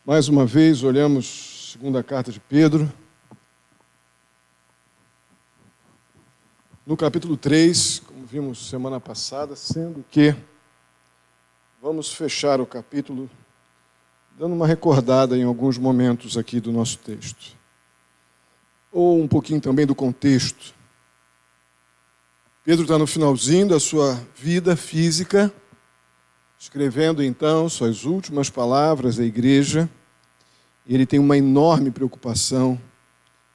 Mais uma vez, olhamos a segunda carta de Pedro. No capítulo 3, como vimos semana passada, sendo que vamos fechar o capítulo dando uma recordada em alguns momentos aqui do nosso texto. Ou um pouquinho também do contexto. Pedro está no finalzinho da sua vida física, escrevendo então suas últimas palavras à igreja. Ele tem uma enorme preocupação.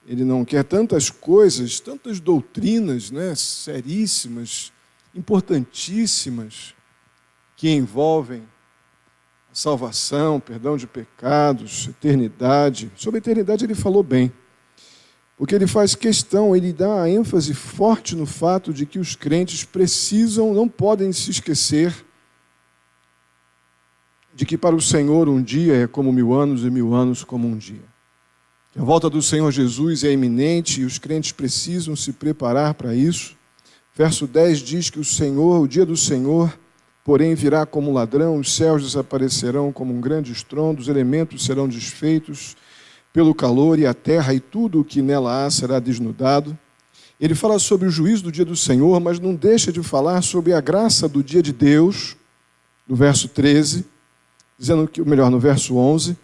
Ele não quer tantas coisas, tantas doutrinas, seríssimas, importantíssimas, que envolvem a salvação, perdão de pecados, eternidade. Sobre a eternidade ele falou bem, porque ele faz questão, ele dá a ênfase forte no fato de que os crentes precisam, não podem se esquecer de que para o Senhor um dia é como 1000 anos e 1000 anos como um dia. Que a volta do Senhor Jesus é iminente e os crentes precisam se preparar para isso. Verso 10 diz que o dia do Senhor, porém, virá como um ladrão, os céus desaparecerão como um grande estrondo, os elementos serão desfeitos pelo calor e a terra e tudo o que nela há será desnudado. Ele fala sobre o juízo do dia do Senhor, mas não deixa de falar sobre a graça do dia de Deus, no verso 13, dizendo que, melhor, no verso 11,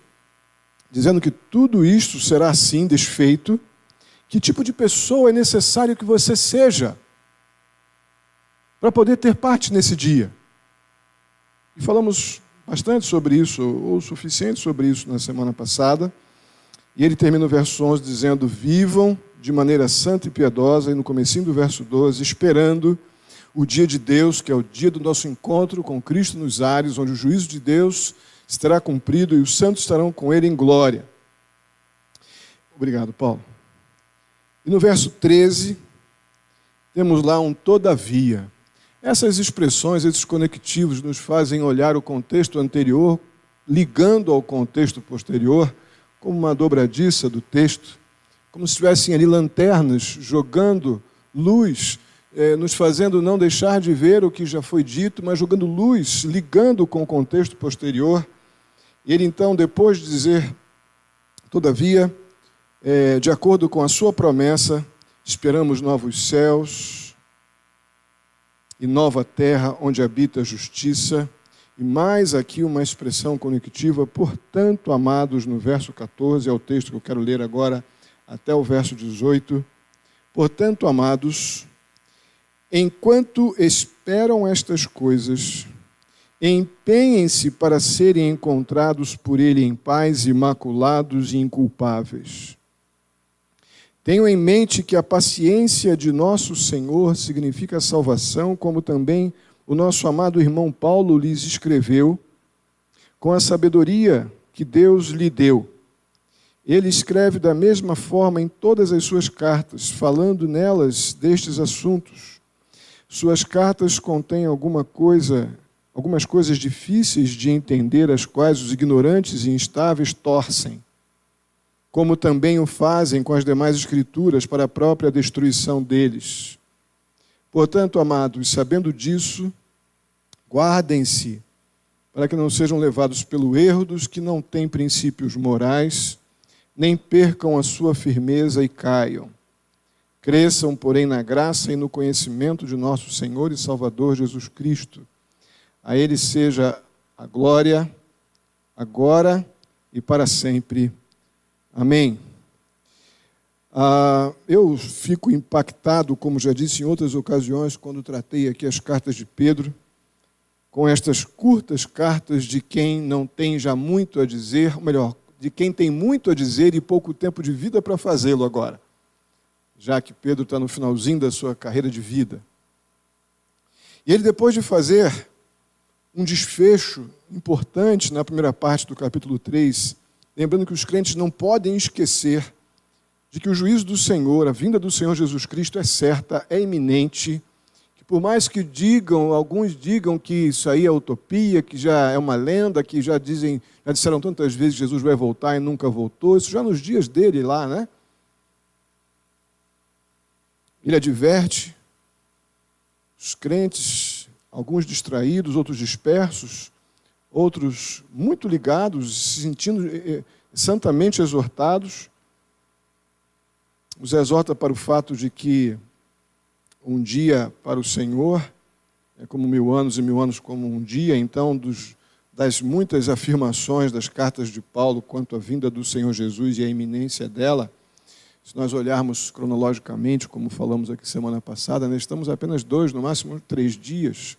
dizendo que tudo isto será assim desfeito. Que tipo de pessoa é necessário que você seja para poder ter parte nesse dia? E falamos bastante sobre isso, ou o suficiente sobre isso na semana passada. E ele termina o verso 11 dizendo: vivam de maneira santa e piedosa, e no comecinho do verso 12, esperando o dia de Deus, que é o dia do nosso encontro com Cristo nos ares, onde o juízo de Deus estará cumprido e os santos estarão com ele em glória. Obrigado, Paulo. E no verso 13, temos lá um todavia. Essas expressões, esses conectivos, nos fazem olhar o contexto anterior, ligando ao contexto posterior, como uma dobradiça do texto, como se tivessem ali lanternas jogando luz, nos fazendo não deixar de ver o que já foi dito, mas jogando luz, ligando com o contexto posterior. E ele então, depois de dizer, todavia, de acordo com a sua promessa, esperamos novos céus e nova terra onde habita a justiça. E mais aqui uma expressão conectiva, portanto, amados, no verso 14, é o texto que eu quero ler agora, até o verso 18. Portanto, amados, enquanto esperam estas coisas, empenhem-se para serem encontrados por ele em paz, imaculados e inculpáveis. Tenham em mente que a paciência de nosso Senhor significa salvação, como também o nosso amado irmão Paulo lhes escreveu, com a sabedoria que Deus lhe deu. Ele escreve da mesma forma em todas as suas cartas, falando nelas destes assuntos. Suas cartas contêm algumas coisas difíceis de entender, as quais os ignorantes e instáveis torcem, como também o fazem com as demais escrituras para a própria destruição deles. Portanto, amados, sabendo disso, guardem-se para que não sejam levados pelo erro dos que não têm princípios morais, nem percam a sua firmeza e caiam. Cresçam, porém, na graça e no conhecimento de nosso Senhor e Salvador Jesus Cristo. A Ele seja a glória, agora e para sempre. Amém. Eu fico impactado, como já disse em outras ocasiões, quando tratei aqui as cartas de Pedro, com estas curtas cartas de quem não tem já muito a dizer, ou melhor, de quem tem muito a dizer e pouco tempo de vida para fazê-lo agora, já que Pedro está no finalzinho da sua carreira de vida. E ele, depois de fazer um desfecho importante na primeira parte do capítulo 3, lembrando que os crentes não podem esquecer de que o juízo do Senhor, a vinda do Senhor Jesus Cristo é certa, é iminente, que por mais que alguns digam que isso aí é utopia, que já é uma lenda, que já disseram tantas vezes que Jesus vai voltar e nunca voltou, isso já nos dias dele lá, né? Ele adverte os crentes, alguns distraídos, outros dispersos, outros muito ligados, se sentindo santamente exortados. Os exorta para o fato de que um dia para o Senhor é como 1000 anos e 1000 anos como um dia. Então, das muitas afirmações das cartas de Paulo quanto à vinda do Senhor Jesus e a iminência dela, se nós olharmos cronologicamente, como falamos aqui semana passada, nós estamos apenas 2, no máximo 3 dias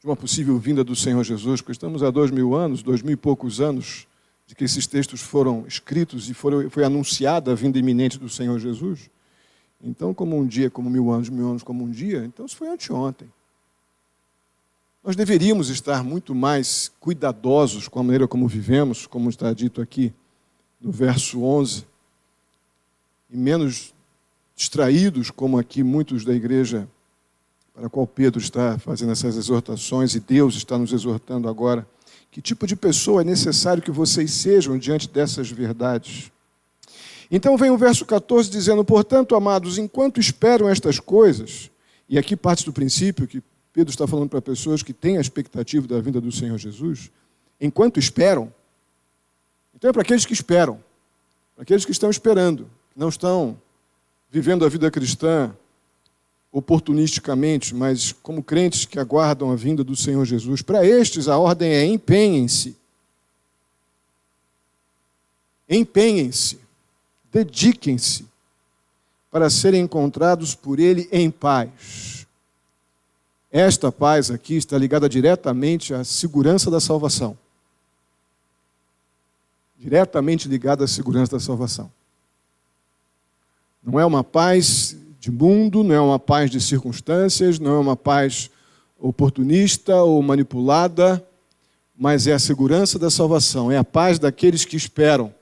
de uma possível vinda do Senhor Jesus, porque estamos há 2000 anos, 2000 e poucos anos, de que esses textos foram escritos e foi anunciada a vinda iminente do Senhor Jesus. Então, como um dia, como 1000 anos, 1000 anos como um dia, então isso foi anteontem. Nós deveríamos estar muito mais cuidadosos com a maneira como vivemos, como está dito aqui no verso 11, e menos distraídos, como aqui muitos da igreja para a qual Pedro está fazendo essas exortações, e Deus está nos exortando agora. Que tipo de pessoa é necessário que vocês sejam diante dessas verdades? Então vem o verso 14 dizendo: portanto, amados, enquanto esperam estas coisas, e aqui parte do princípio que Pedro está falando para pessoas que têm a expectativa da vinda do Senhor Jesus, enquanto esperam, então é para aqueles que esperam, para aqueles que estão esperando, que não estão vivendo a vida cristã oportunisticamente, mas como crentes que aguardam a vinda do Senhor Jesus. Para estes, a ordem é: empenhem-se. Empenhem-se. Dediquem-se para serem encontrados por Ele em paz. Esta paz aqui está ligada diretamente à segurança da salvação. Diretamente ligada à segurança da salvação. Não é uma paz de mundo, não é uma paz de circunstâncias, não é uma paz oportunista ou manipulada, mas é a segurança da salvação, é a paz daqueles que esperam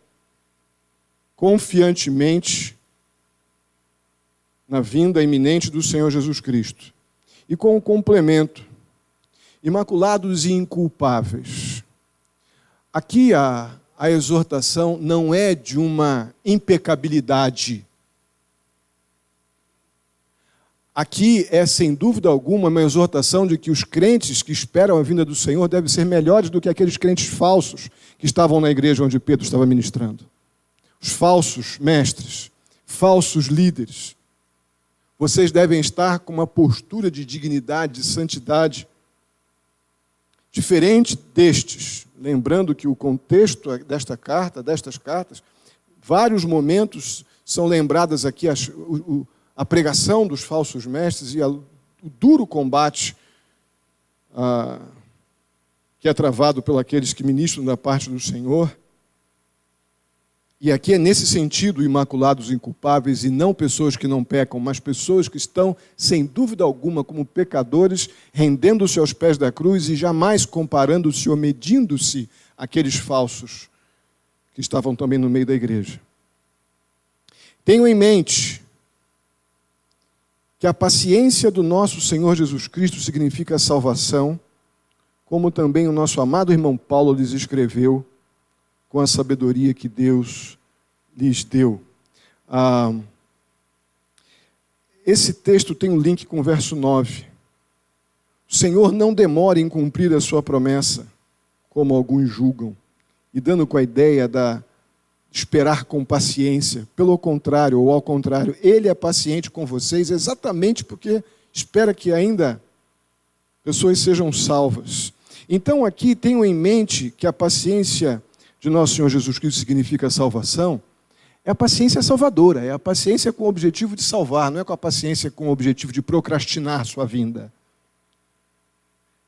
confiantemente na vinda iminente do Senhor Jesus Cristo. E com o complemento: imaculados e inculpáveis. Aqui a exortação não é de uma impecabilidade. Aqui é, sem dúvida alguma, uma exortação de que os crentes que esperam a vinda do Senhor devem ser melhores do que aqueles crentes falsos que estavam na igreja onde Pedro estava ministrando. Os falsos mestres, falsos líderes. Vocês devem estar com uma postura de dignidade, de santidade, diferente destes. Lembrando que o contexto destas cartas, vários momentos são lembradas aqui a pregação dos falsos mestres e o duro combate que é travado por aqueles que ministram da parte do Senhor. E aqui é nesse sentido imaculados e inculpáveis, e não pessoas que não pecam, mas pessoas que estão, sem dúvida alguma, como pecadores, rendendo-se aos pés da cruz e jamais comparando-se ou medindo-se àqueles falsos que estavam também no meio da igreja. Tenham em mente que a paciência do nosso Senhor Jesus Cristo significa a salvação, como também o nosso amado irmão Paulo lhes escreveu, com a sabedoria que Deus lhes deu. Esse texto tem um link com o verso 9. O Senhor não demora em cumprir a sua promessa, como alguns julgam, e dando com a ideia de esperar com paciência. Pelo contrário, ou ao contrário, Ele é paciente com vocês exatamente porque espera que ainda pessoas sejam salvas. Então aqui tenham em mente que a paciência de nosso Senhor Jesus Cristo significa salvação. É a paciência salvadora, é a paciência com o objetivo de salvar, não é com a paciência com o objetivo de procrastinar sua vinda.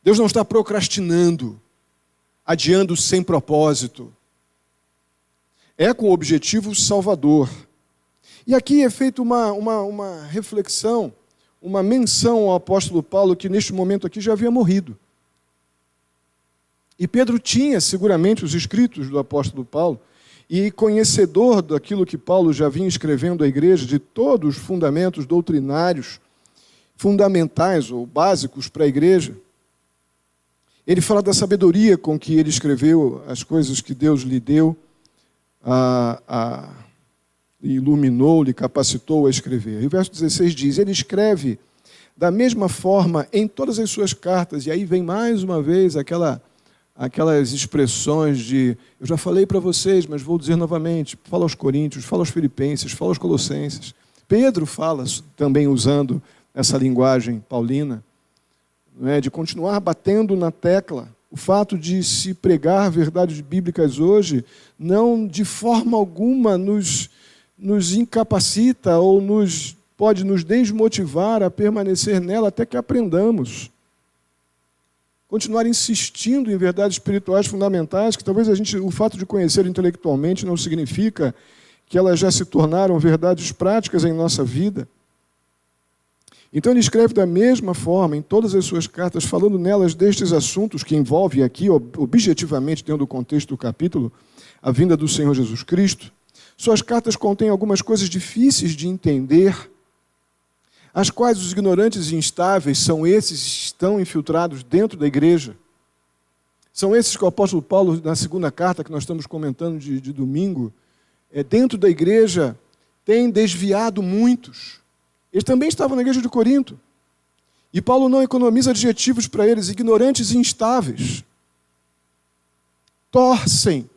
Deus não está procrastinando, adiando sem propósito. É com o objetivo salvador. E aqui é feita uma reflexão, uma menção ao apóstolo Paulo, que neste momento aqui já havia morrido. E Pedro tinha seguramente os escritos do apóstolo Paulo, e conhecedor daquilo que Paulo já vinha escrevendo à igreja, de todos os fundamentos doutrinários, fundamentais ou básicos para a igreja. Ele fala da sabedoria com que ele escreveu as coisas que Deus lhe deu, lhe iluminou, lhe capacitou a escrever. E o verso 16 diz: ele escreve da mesma forma em todas as suas cartas. E aí vem mais uma vez aquela aquelas expressões de, eu já falei para vocês, mas vou dizer novamente, fala aos Coríntios, fala aos Filipenses, fala aos Colossenses. Pedro fala também usando essa linguagem paulina, não é? De continuar batendo na tecla. O fato de se pregar verdades bíblicas hoje não de forma alguma nos incapacita ou pode nos desmotivar a permanecer nela até que aprendamos. Continuar insistindo em verdades espirituais fundamentais, que talvez o fato de conhecer intelectualmente não significa que elas já se tornaram verdades práticas em nossa vida. Então ele escreve da mesma forma em todas as suas cartas, falando nelas destes assuntos que envolvem aqui, objetivamente, dentro do contexto do capítulo, a vinda do Senhor Jesus Cristo. Suas cartas contêm algumas coisas difíceis de entender, as quais os ignorantes e instáveis são esses que estão infiltrados dentro da igreja. São esses que o apóstolo Paulo, na segunda carta que nós estamos comentando de domingo, dentro da igreja, tem desviado muitos. Eles também estavam na igreja de Corinto. E Paulo não economiza adjetivos para eles, ignorantes e instáveis. Torcem,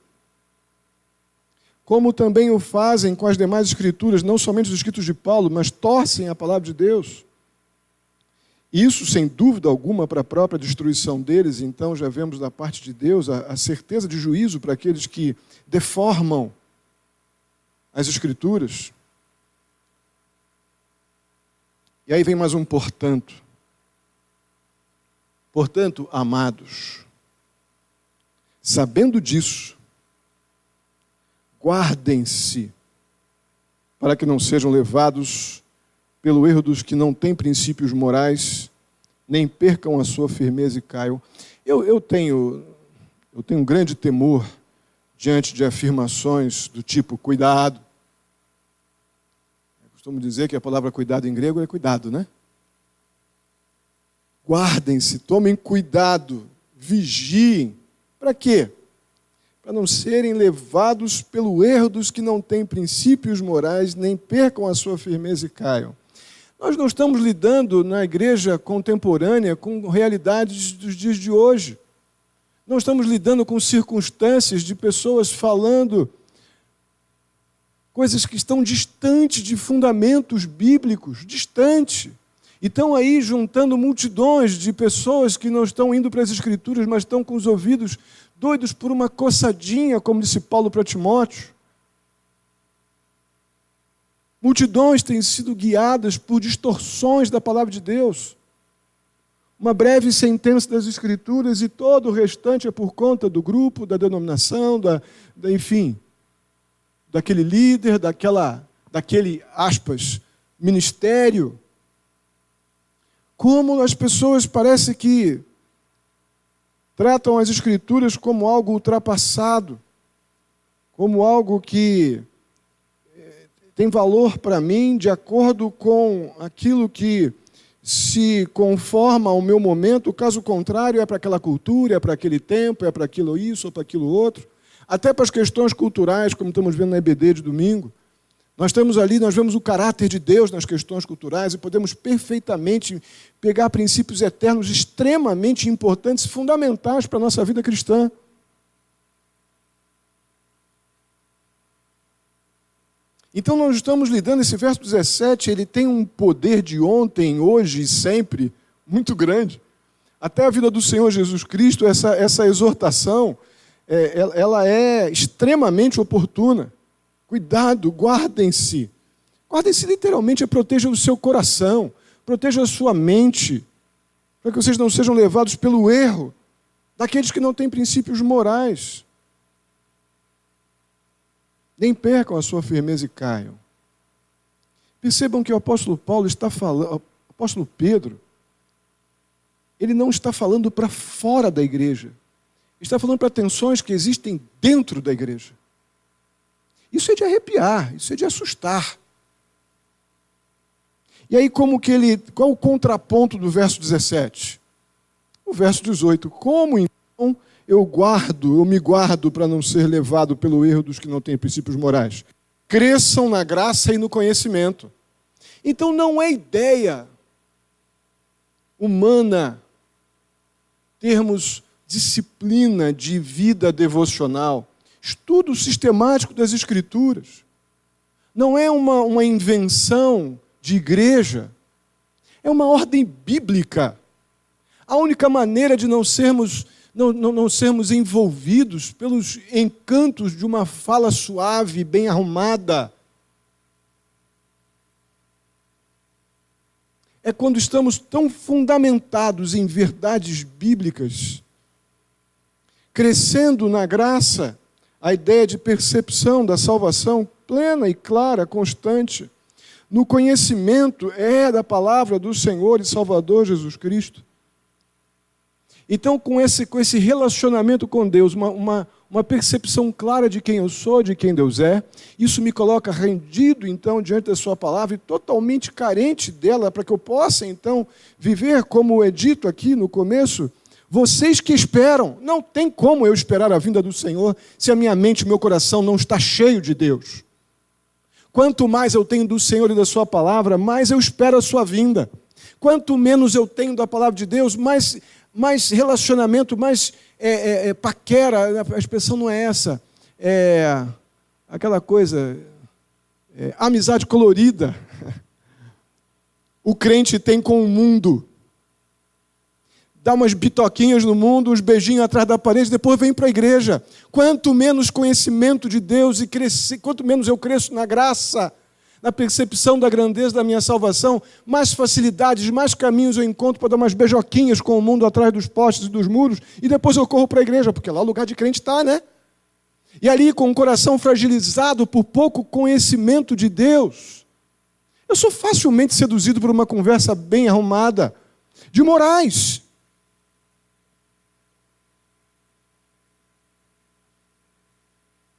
como também o fazem com as demais escrituras, não somente os escritos de Paulo, mas torcem a palavra de Deus. Isso, sem dúvida alguma, para a própria destruição deles. Então já vemos da parte de Deus a certeza de juízo para aqueles que deformam as escrituras. E aí vem mais um portanto. Portanto, amados, sabendo disso, guardem-se para que não sejam levados pelo erro dos que não têm princípios morais, nem percam a sua firmeza e caiam. Eu tenho um grande temor diante de afirmações do tipo cuidado. Eu costumo dizer que a palavra cuidado em grego é cuidado, né? Guardem-se, tomem cuidado, vigiem. Para quê? Para não serem levados pelo erro dos que não têm princípios morais, nem percam a sua firmeza e caiam. Nós não estamos lidando na igreja contemporânea com realidades dos dias de hoje. Não estamos lidando com circunstâncias de pessoas falando coisas que estão distantes de fundamentos bíblicos, distante. E estão aí juntando multidões de pessoas que não estão indo para as Escrituras, mas estão com os ouvidos doidos por uma coçadinha, como disse Paulo para Timóteo. Multidões têm sido guiadas por distorções da palavra de Deus. Uma breve sentença das Escrituras e todo o restante é por conta do grupo, da denominação, enfim, daquele líder, daquele, aspas, ministério. Como as pessoas parece que tratam as Escrituras como algo ultrapassado, como algo que tem valor para mim de acordo com aquilo que se conforma ao meu momento, caso contrário é para aquela cultura, é para aquele tempo, é para aquilo isso ou para aquilo outro. Até para as questões culturais, como estamos vendo na EBD de domingo. Nós estamos ali, nós vemos o caráter de Deus nas questões culturais e podemos perfeitamente pegar princípios eternos extremamente importantes, fundamentais para a nossa vida cristã. Então nós estamos lidando, esse verso 17, ele tem um poder de ontem, hoje e sempre muito grande. Até a vida do Senhor Jesus Cristo, essa exortação, ela é extremamente oportuna. Cuidado, guardem-se. Guardem-se literalmente, proteja o seu coração, proteja a sua mente, para que vocês não sejam levados pelo erro daqueles que não têm princípios morais. Nem percam a sua firmeza e caiam. Percebam que o apóstolo Paulo está falando, o apóstolo Pedro, ele não está falando para fora da igreja. Ele está falando para tensões que existem dentro da igreja. Isso é de arrepiar, isso é de assustar. E aí qual o contraponto do verso 17? O verso 18. Como então eu me guardo para não ser levado pelo erro dos que não têm princípios morais? Cresçam na graça e no conhecimento. Então não é ideia humana termos disciplina de vida devocional, estudo sistemático das Escrituras. Não é uma invenção de igreja, é uma ordem bíblica. A única maneira de não sermos envolvidos pelos encantos de uma fala suave, bem arrumada, é quando estamos tão fundamentados em verdades bíblicas, crescendo na graça, a ideia de percepção da salvação plena e clara, constante, no conhecimento da palavra do Senhor e Salvador Jesus Cristo. Então, com esse relacionamento com Deus, uma percepção clara de quem eu sou, de quem Deus é, isso me coloca rendido, então, diante da sua palavra e totalmente carente dela, para que eu possa, então, viver como é dito aqui no começo. Vocês que esperam, não tem como eu esperar a vinda do Senhor se a minha mente e meu coração não está cheio de Deus. Quanto mais eu tenho do Senhor e da sua palavra, mais eu espero a sua vinda. Quanto menos eu tenho da palavra de Deus, mais relacionamento, mais paquera, a expressão não é essa, aquela coisa, amizade colorida, o crente tem com o mundo. Dá umas bitoquinhas no mundo, uns beijinhos atrás da parede, depois vem para a igreja. Quanto menos conhecimento de Deus e quanto menos eu cresço na graça, na percepção da grandeza da minha salvação, mais facilidades, mais caminhos eu encontro para dar umas beijoquinhas com o mundo atrás dos postes e dos muros, e depois eu corro para a igreja, porque lá o lugar de crente está, né? E ali, com o coração fragilizado por pouco conhecimento de Deus, eu sou facilmente seduzido por uma conversa bem arrumada, de morais.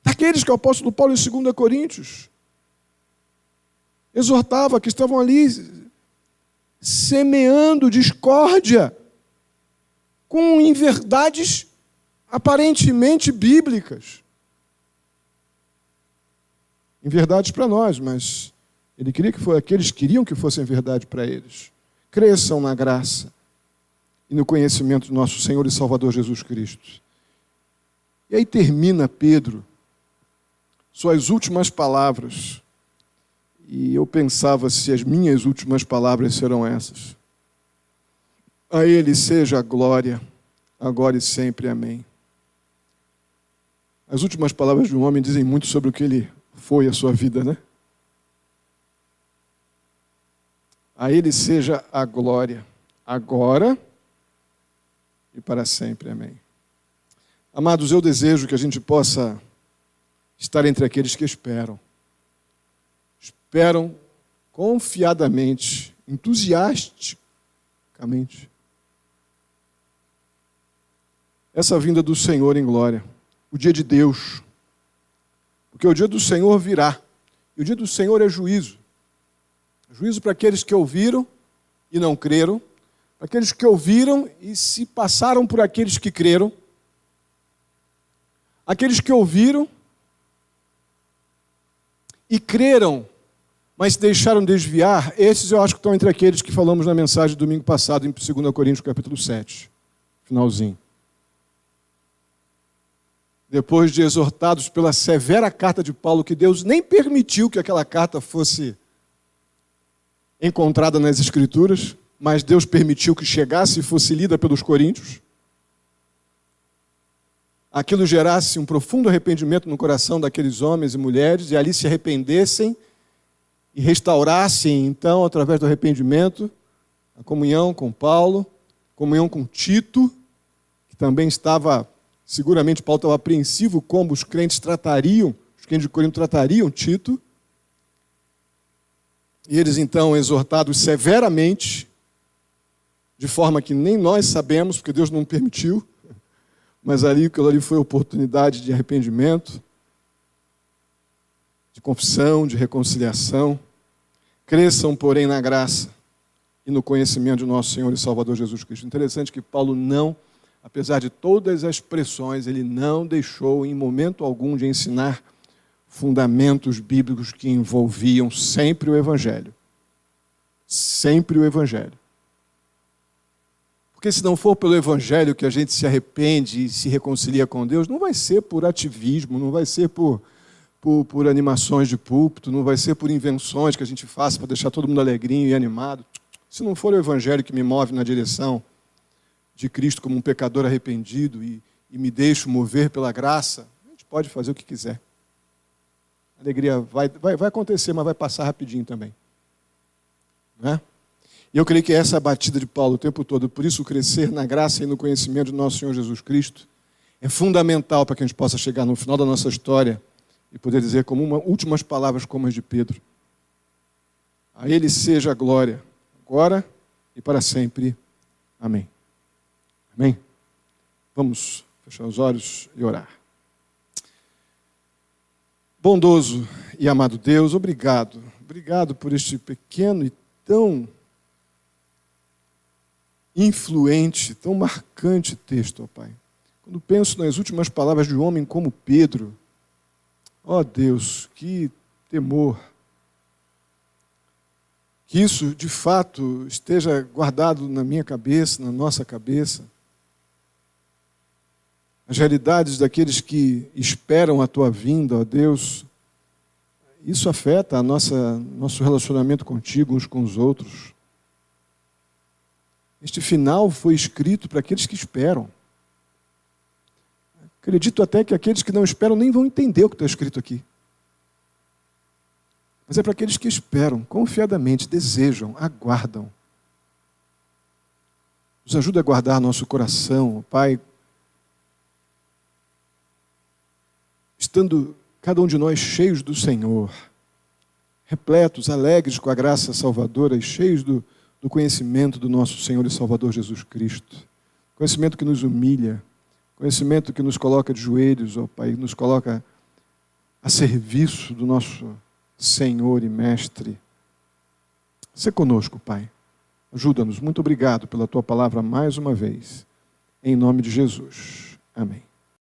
Daqueles que o apóstolo Paulo, em 2 Coríntios, exortava, que estavam ali semeando discórdia com inverdades aparentemente bíblicas. Inverdades para nós, mas ele queria aqueles queriam que fossem verdade para eles. Cresçam na graça e no conhecimento do nosso Senhor e Salvador Jesus Cristo. E aí termina Pedro suas últimas palavras. E eu pensava se as minhas últimas palavras serão essas. A Ele seja a glória, agora e sempre. Amém. As últimas palavras de um homem dizem muito sobre o que ele foi a sua vida, né? A Ele seja a glória, agora e para sempre. Amém. Amados, eu desejo que a gente possa estar entre aqueles que esperam confiadamente, entusiasticamente, essa vinda do Senhor em glória, o dia de Deus, porque o dia do Senhor virá, e o dia do Senhor é juízo. Juízo para aqueles que ouviram e não creram, para aqueles que ouviram e se passaram por aqueles que creram, aqueles que ouviram e creram, mas se deixaram desviar, esses eu acho que estão entre aqueles que falamos na mensagem do domingo passado, em 2 Coríntios capítulo 7, finalzinho. Depois de exortados pela severa carta de Paulo, que Deus nem permitiu que aquela carta fosse encontrada nas Escrituras, mas Deus permitiu que chegasse e fosse lida pelos coríntios. Aquilo gerasse um profundo arrependimento no coração daqueles homens e mulheres, e ali se arrependessem e restaurassem, então, através do arrependimento, a comunhão com Paulo, comunhão com Tito, que também estava, seguramente Paulo estava apreensivo como os crentes de Corinto tratariam Tito, e eles então exortados severamente, de forma que nem nós sabemos, porque Deus não permitiu, mas aquilo ali foi oportunidade de arrependimento, de confissão, de reconciliação. Cresçam, porém, na graça e no conhecimento de nosso Senhor e Salvador Jesus Cristo. Interessante que Paulo não, apesar de todas as pressões, ele não deixou em momento algum de ensinar fundamentos bíblicos que envolviam sempre o Evangelho. Sempre o Evangelho. Porque se não for pelo Evangelho que a gente se arrepende e se reconcilia com Deus, não vai ser por ativismo, não vai ser por animações de púlpito, não vai ser por invenções que a gente faça para deixar todo mundo alegrinho e animado. Se não for o Evangelho que me move na direção de Cristo como um pecador arrependido e me deixo mover pela graça, a gente pode fazer o que quiser. A alegria vai acontecer, mas vai passar rapidinho também. Não é? E eu creio que essa é a batida de Paulo o tempo todo. Por isso, crescer na graça e no conhecimento de nosso Senhor Jesus Cristo é fundamental para que a gente possa chegar no final da nossa história e poder dizer como últimas palavras como as de Pedro: a Ele seja a glória, agora e para sempre. Amém. Amém? Vamos fechar os olhos e orar. Bondoso e amado Deus, obrigado. Obrigado por este pequeno e tão influente, tão marcante texto, ó Pai. Quando penso nas últimas palavras de um homem como Pedro, ó Deus, que temor. Que isso, de fato, esteja guardado na minha cabeça, na nossa cabeça. As realidades daqueles que esperam a Tua vinda, ó Deus, isso afeta nosso relacionamento contigo, uns com os outros. Este final foi escrito para aqueles que esperam. Acredito até que aqueles que não esperam nem vão entender o que está escrito aqui. Mas é para aqueles que esperam, confiadamente, desejam, aguardam. Nos ajuda a guardar nosso coração, Pai, estando cada um de nós cheios do Senhor, repletos, alegres com a graça salvadora e cheios do conhecimento do nosso Senhor e Salvador Jesus Cristo. Conhecimento que nos humilha, conhecimento que nos coloca de joelhos, ó Pai, nos coloca a serviço do nosso Senhor e Mestre. Sê conosco, Pai. Ajuda-nos. Muito obrigado pela Tua palavra mais uma vez. Em nome de Jesus. Amém.